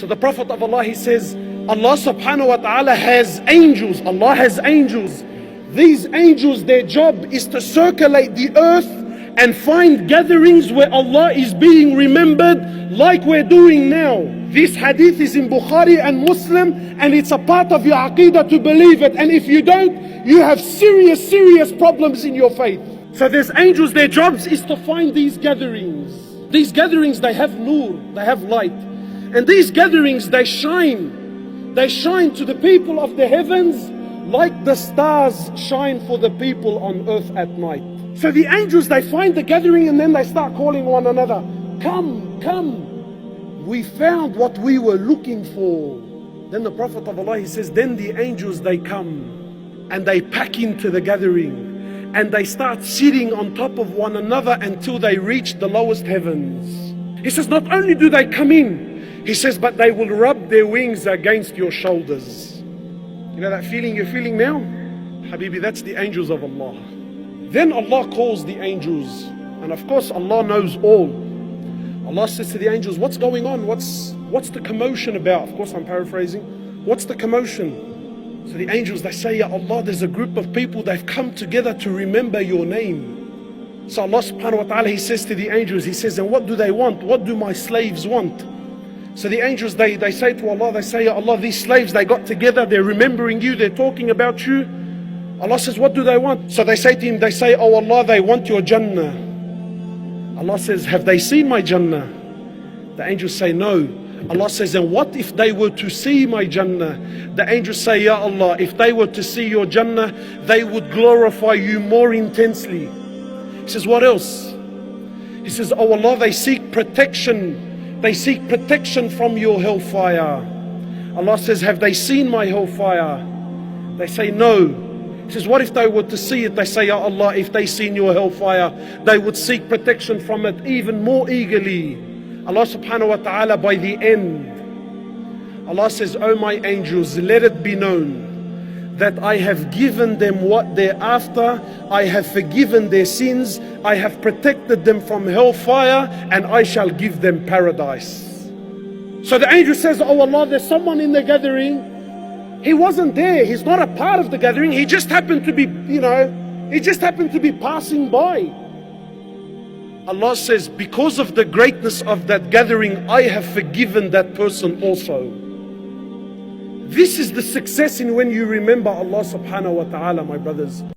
So the Prophet of Allah, he says, Allah subhanahu wa ta'ala has angels. Allah has angels. These angels, their job is to circulate the earth and find gatherings where Allah is being remembered like we're doing now. This hadith is in Bukhari and Muslim, and it's a part of your aqidah to believe it. And if you don't, you have serious problems in your faith. So there's angels, their jobs is to find these gatherings. These gatherings, they have nur, they have light. And these gatherings, they shine. They shine to the people of the heavens like the stars shine for the people on earth at night. So the angels, they find the gathering and then they start calling one another. Come, come. We found what we were looking for. Then the Prophet of Allah, he says, then the angels, they come and they pack into the gathering and they start sitting on top of one another until they reach the lowest heavens. He says, not only do they come in, he says, but they will rub their wings against your shoulders. You know that feeling you're feeling now? Habibi, that's the angels of Allah. Then Allah calls the angels. And of course, Allah knows all. Allah says to the angels, what's going on? What's the commotion about? Of course, I'm paraphrasing. What's the commotion? So the angels, they say, Ya Allah, there's a group of people, they've come together to remember your name. So Allah subhanahu wa ta'ala, he says to the angels, he says, and what do they want? What do my slaves want? So the angels, they say to Allah, they say, Ya Allah, these slaves, they got together, they're remembering you, they're talking about you. Allah says, what do they want? So they say to him, they say, oh Allah, they want your Jannah. Allah says, have they seen my Jannah? The angels say, no. Allah says, and what if they were to see my Jannah? The angels say, Ya Allah, if they were to see your Jannah, they would glorify you more intensely. He says, what else? He says, oh Allah, they seek protection. They seek protection from your hellfire. Allah says, have they seen my hellfire? They say, no. He says, what if they were to see it? They say, Ya Allah, if they seen your hellfire, they would seek protection from it even more eagerly. Allah subhanahu wa ta'ala, by the end, Allah says, oh my angels, let it be known that I have given them what they're after. I have forgiven their sins. I have protected them from hellfire, and I shall give them paradise. So the angel says, oh Allah, there's someone in the gathering. He wasn't there. He's not a part of the gathering. He just happened to be, he just happened to be passing by. Allah says, because of the greatness of that gathering, I have forgiven that person also. This is the success in when you remember Allah subhanahu wa ta'ala, my brothers.